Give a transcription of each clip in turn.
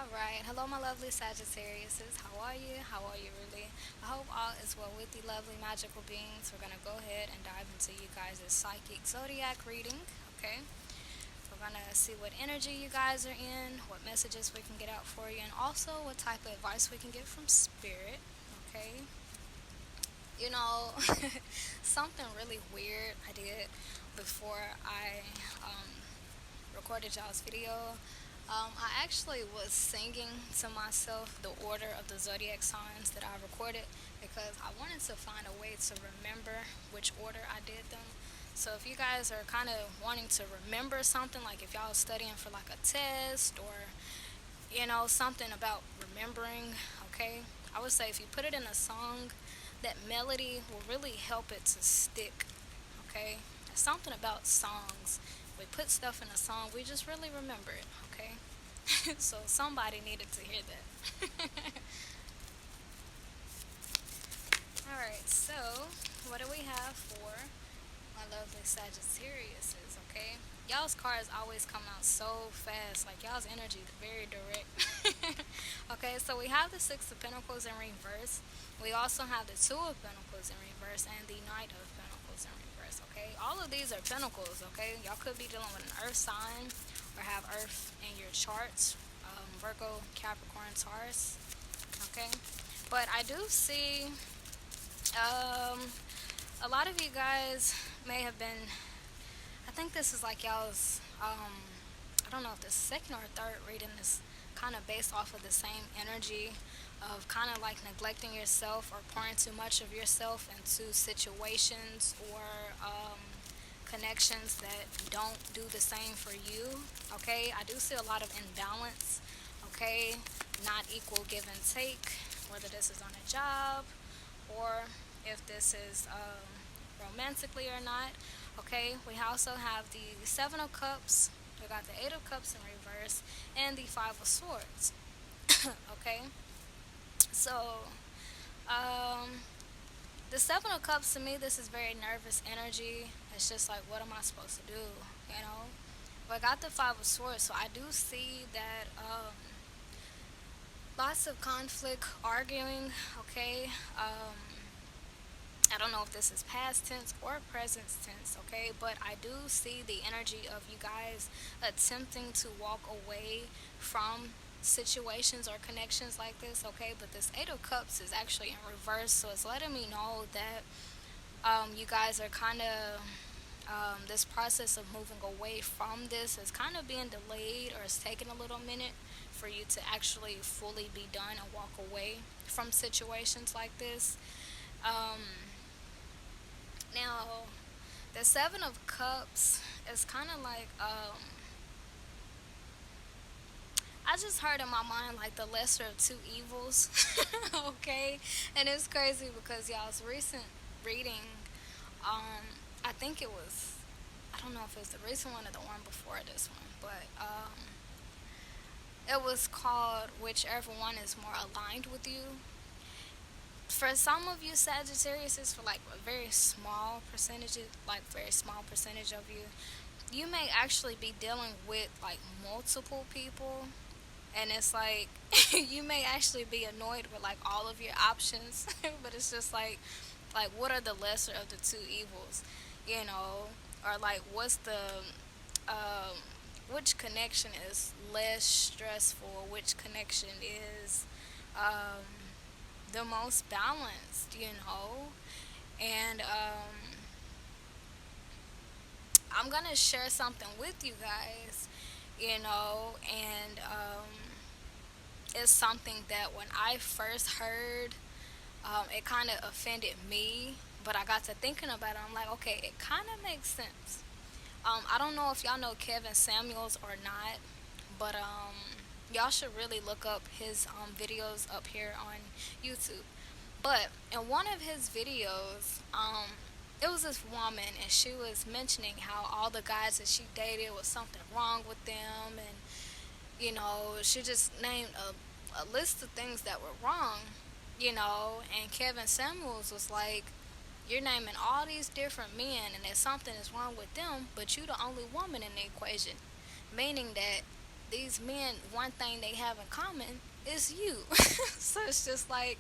Alright, hello my lovely Sagittariuses. How are you? How are you really? I hope all is well with you lovely magical beings. We're gonna go ahead and dive into you guys' psychic zodiac reading, okay? We're gonna see what energy you guys are in, what messages we can get out for you, and also what type of advice we can get from spirit, okay? You know, something really weird I did before I recorded y'all's video. I actually was singing to myself the order of the zodiac signs that I recorded because I wanted to find a way to remember which order I did them. So if you guys are kind of wanting to remember something, like if y'all are studying for like a test or something about remembering, okay, I would say if you put it in a song, that melody will really help it to stick, okay? There's something about songs. We put stuff in a song, we just really remember it, okay? So somebody needed to hear that. Alright, so what do we have for my lovely Sagittariuses, okay? Y'all's cards always come out so fast, like y'all's energy is very direct. Okay, so we have the Six of Pentacles in reverse. We also have the Two of Pentacles in reverse and the Knight of Pentacles in reverse, okay? All of these are pentacles, okay? Y'all could be dealing with an earth sign or have earth in your charts. Virgo, Capricorn, Taurus, okay? But I do see a lot of you guys may have been, I think this is like y'all's, I don't know if the second or third reading is kind of based off of the same energy of kind of like neglecting yourself or pouring too much of yourself into situations or connections that don't do the same for you, okay? I do see a lot of imbalance, okay? Not equal give and take, whether this is on a job or if this is romantically or not. Okay, we also have the Seven of Cups, we got the Eight of Cups in reverse, and the Five of Swords. Okay, so the Seven of Cups, to me, this is very nervous energy. It's just like, what am I supposed to do? You know? But I got the Five of Swords, so I do see that lots of conflict, arguing, okay? I don't know if this is past tense or present tense, okay? But I do see the energy of you guys attempting to walk away from situations or connections like this, okay? But this Eight of Cups is actually in reverse, so it's letting me know that you guys are kind of, this process of moving away from this is kind of being delayed or it's taking a little minute for you to actually fully be done and walk away from situations like this. Um, Now, the Seven of Cups is kind of like, I just heard in my mind like the lesser of two evils, okay? And it's crazy because y'all's recent reading, I think it was, I don't know if it was the recent one or the one before this one, but it was called Whichever One Is More Aligned with You. For some of you Sagittarius, is for like a very small percentage, like very small percentage of you. You may actually be dealing with like multiple people, and it's like you may actually be annoyed with like all of your options, but it's just like what are the lesser of the two evils, you know, or like what's the um, which connection is less stressful, which connection is um, the most balanced, you know. And I'm gonna share something with you guys, you know, and it's something that when I first heard, it kind of offended me, but I got to thinking about it. I'm like, okay, it kind of makes sense. I don't know if y'all know Kevin Samuels or not, but y'all should really look up his videos up here on YouTube. But in one of his videos, it was this woman, and she was mentioning how all the guys that she dated was something wrong with them, and she just named a list of things that were wrong, and Kevin Samuels was like, you're naming all these different men and that something is wrong with them, but you the only woman in the equation. Meaning that these men, one thing they have in common is you. So it's just like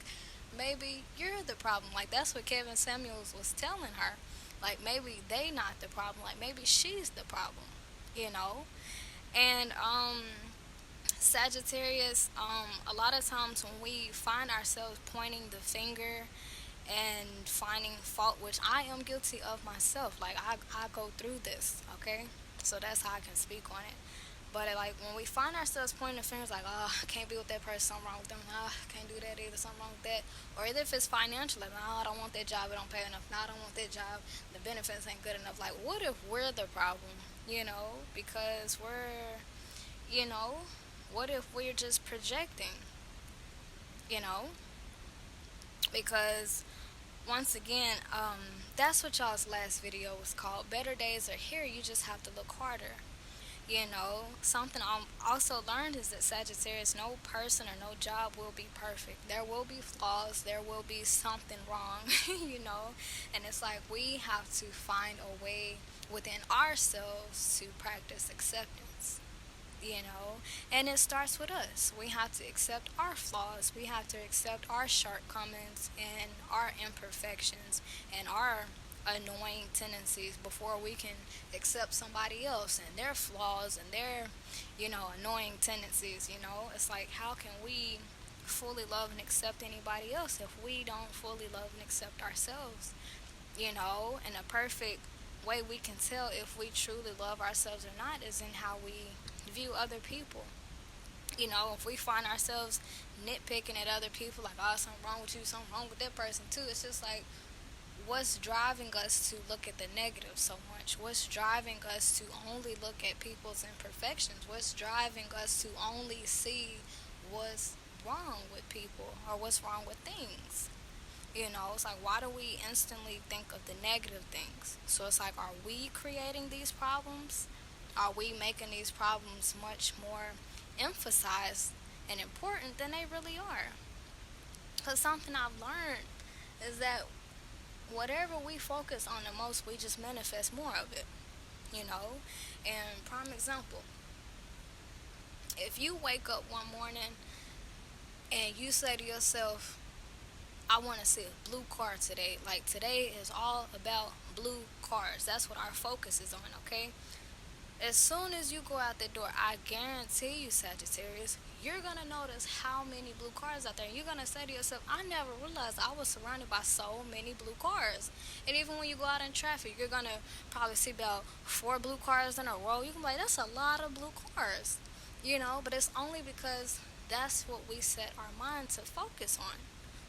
maybe you're the problem. Like that's what Kevin Samuels was telling her. Like maybe they not the problem. Like maybe she's the problem. You know. And Sagittarius, a lot of times when we find ourselves pointing the finger and finding fault, which I am guilty of myself. Like I go through this, okay? So that's how I can speak on it. But like when we find ourselves pointing the fingers, like, oh, I can't be with that person, something wrong with them. Oh, I can't do that either, something wrong with that. Or either if it's financial, like, no, I don't want that job, it don't pay enough. No, I don't want that job, the benefits ain't good enough. Like, what if we're the problem? You know, because we're, you know, what if we're just projecting? You know, because once again, that's what y'all's last video was called. Better days are here. You just have to look harder. You know, something I also learned is that Sagittarius, no person or no job will be perfect. There will be flaws. There will be something wrong, you know. And it's like we have to find a way within ourselves to practice acceptance, you know. And it starts with us. We have to accept our flaws. We have to accept our shortcomings and our imperfections and our annoying tendencies before we can accept somebody else and their flaws and their, you know, annoying tendencies. You know, it's like, how can we fully love and accept anybody else if we don't fully love and accept ourselves? You know, and a perfect way we can tell if we truly love ourselves or not is in how we view other people. You know, if we find ourselves nitpicking at other people, like, oh, something wrong with you, something wrong with that person too, it's just like, what's driving us to look at the negative so much? What's driving us to only look at people's imperfections? What's driving us to only see what's wrong with people or what's wrong with things? You know, it's like, why do we instantly think of the negative things? So it's like, are we creating these problems? Are we making these problems much more emphasized and important than they really are? Because something I've learned is that whatever we focus on the most, we just manifest more of it, you know? And prime example, if you wake up one morning and you say to yourself, I want to see a blue car today. Like today is all about blue cars. That's what our focus is on, okay? As soon as you go out the door, I guarantee you, Sagittarius, you're going to notice how many blue cars out there. You're going to say to yourself, I never realized I was surrounded by so many blue cars. And even when you go out in traffic, you're going to probably see about 4 blue cars in a row. You can be like, that's a lot of blue cars, you know, but it's only because that's what we set our mind to focus on.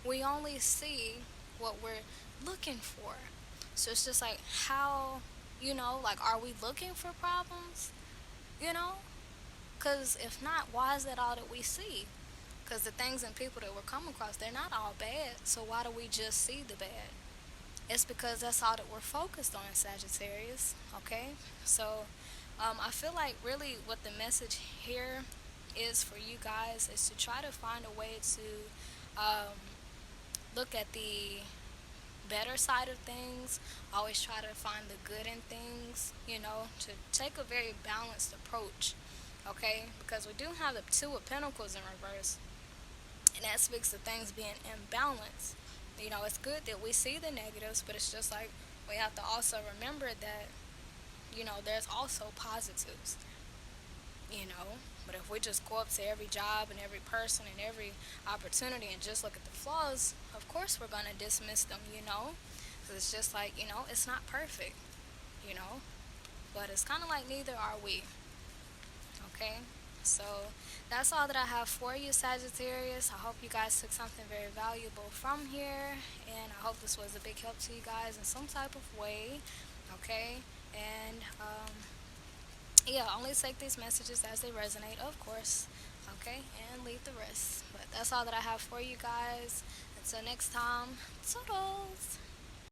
We only see what we're looking for. So it's just like, how, you know, like, are we looking for problems? You know? Because if not, why is that all that we see? Because the things and people that we're coming across, they're not all bad. So why do we just see the bad? It's because that's all that we're focused on in Sagittarius. Okay? So I feel like really what the message here is for you guys is to try to find a way to look at the better side of things. Always try to find the good in things, you know, to take a very balanced approach, okay? Because we do have the Two of Pentacles in reverse, and that speaks to things being imbalanced. You know, it's good that we see the negatives, but it's just like we have to also remember that, you know, there's also positives, you know. But if we just go up to every job and every person and every opportunity and just look at the flaws, of course we're going to dismiss them, you know. Because it's just like, you know, it's not perfect, you know. But it's kind of like neither are we, okay? So that's all that I have for you, Sagittarius. I hope you guys took something very valuable from here. And I hope this was a big help to you guys in some type of way, okay? And, yeah, only take these messages as they resonate, of course, okay, and leave the rest. But that's all that I have for you guys. Until next time, toodles.